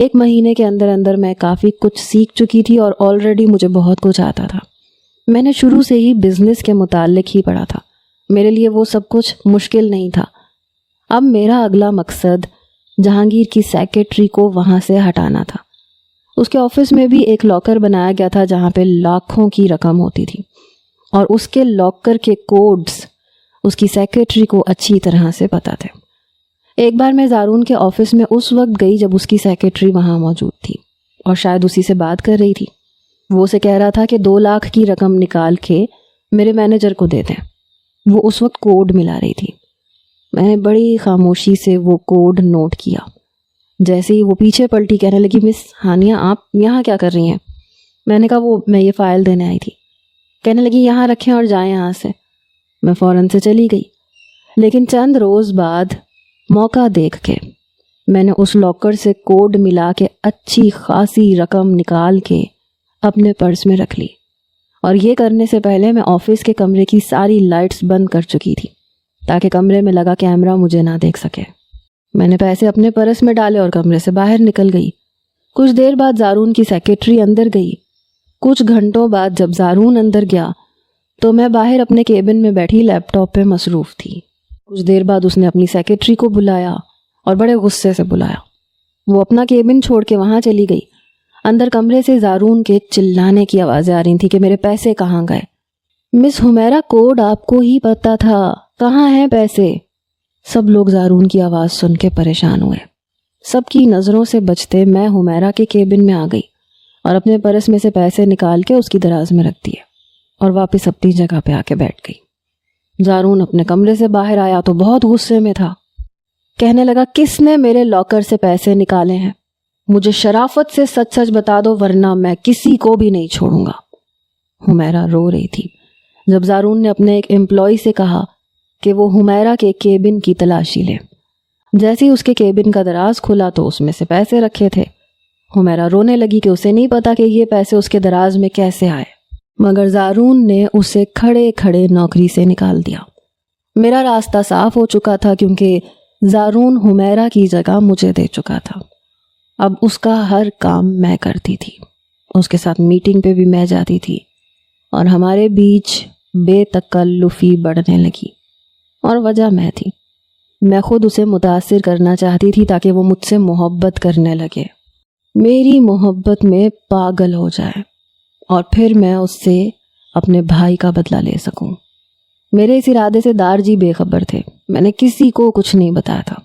1 مہینے کے اندر اندر میں کافی کچھ سیکھ چکی تھی اور آلریڈی مجھے بہت کچھ آتا تھا۔ میں نے شروع سے ہی بزنس کے متعلق ہی پڑھا تھا، میرے لیے وہ سب کچھ مشکل نہیں تھا۔ اب میرا اگلا مقصد جہانگیر کی سیکرٹری کو وہاں سے ہٹانا تھا۔ اس کے آفس میں بھی ایک لاکر بنایا گیا تھا جہاں پہ لاکھوں کی رقم ہوتی تھی، اور اس کے لاکر کے کوڈز اس کی سیکرٹری کو اچھی طرح سے پتہ تھے۔ ایک بار میں زارون کے آفس میں اس وقت گئی جب اس کی سیکرٹری وہاں موجود تھی اور شاید اسی سے بات کر رہی تھی۔ وہ اسے کہہ رہا تھا کہ 2 لاکھ کی رقم نکال کے میرے مینیجر کو دے دیں۔ وہ اس وقت کوڈ ملا رہی تھی۔ میں نے بڑی خاموشی سے وہ کوڈ نوٹ کیا۔ جیسے ہی وہ پیچھے پلٹی کہنے لگی، مس ہانیہ آپ یہاں کیا کر رہی ہیں؟ میں نے کہا میں یہ فائل دینے آئی تھی۔ کہنے لگی یہاں رکھیں اور جائیں یہاں سے۔ میں فوراً سے چلی گئی، لیکن چند روز بعد موقع دیکھ کے میں نے اس لاکر سے کوڈ ملا کے اچھی خاصی رقم نکال کے اپنے پرس میں رکھ لی، اور یہ کرنے سے پہلے میں آفس کے کمرے کی ساری لائٹس بند کر چکی تھی تاکہ کمرے میں لگا کیمرہ مجھے نہ دیکھ سکے۔ میں نے پیسے اپنے پرس میں ڈالے اور کمرے سے باہر نکل گئی۔ کچھ دیر بعد زارون کی سیکرٹری اندر گئی۔ کچھ گھنٹوں بعد جب زارون اندر گیا تو میں باہر اپنے کیبن میں بیٹھی لیپ ٹاپ پہ مصروف تھی۔ کچھ دیر بعد اس نے اپنی سیکرٹری کو بلایا اور بڑے غصے سے بلایا۔ وہ اپنا کیبن چھوڑ کے وہاں چلی گئی۔ اندر کمرے سے زارون کے چلانے کی آوازیں آ رہی تھیں کہ میرے پیسے کہاں گئے؟ مس حمیرہ کوڈ آپ کو ہی پتا تھا، کہاں ہیں پیسے؟ سب لوگ زارون کی آواز سن کے پریشان ہوئے۔ سب کی نظروں سے بچتے میں حمیرہ کے کیبن میں آ گئی اور اپنے پرس میں سے پیسے نکال کے اس کی دراز میں رکھ دیے اور واپس اپنی جگہ پہ آ کے بیٹھ گئی۔ زارون اپنے کمرے سے باہر آیا تو بہت غصے میں تھا۔ کہنے لگا کس نے میرے لاکر سے پیسے نکالے ہیں؟ مجھے شرافت سے سچ سچ بتا دو ورنہ میں کسی کو بھی نہیں چھوڑوں گا۔ حمیرہ رو رہی تھی جب زارون نے اپنے ایک امپلائی سے کہا کہ وہ حمیرہ کے کیبن کی تلاشی لے۔ جیسے ہی اس کے کیبن کا دراز کھلا تو اس میں سے پیسے رکھے تھے۔ حمیرہ رونے لگی کہ اسے نہیں پتا کہ یہ پیسے اس کے دراز میں کیسے آئے، مگر زارون نے اسے کھڑے کھڑے نوکری سے نکال دیا۔ میرا راستہ صاف ہو چکا تھا کیونکہ زارون حمیرہ کی جگہ مجھے دے چکا تھا۔ اب اس کا ہر کام میں کرتی تھی، اس کے ساتھ میٹنگ پہ بھی میں جاتی تھی، اور ہمارے بیچ بے تکلفی بڑھنے لگی، اور وجہ میں تھی۔ میں خود اسے متاثر کرنا چاہتی تھی تاکہ وہ مجھ سے محبت کرنے لگے، میری محبت میں پاگل ہو جائے، اور پھر میں اس سے اپنے بھائی کا بدلہ لے سکوں۔ میرے اس ارادے سے دار جی بے خبر تھے، میں نے کسی کو کچھ نہیں بتایا تھا۔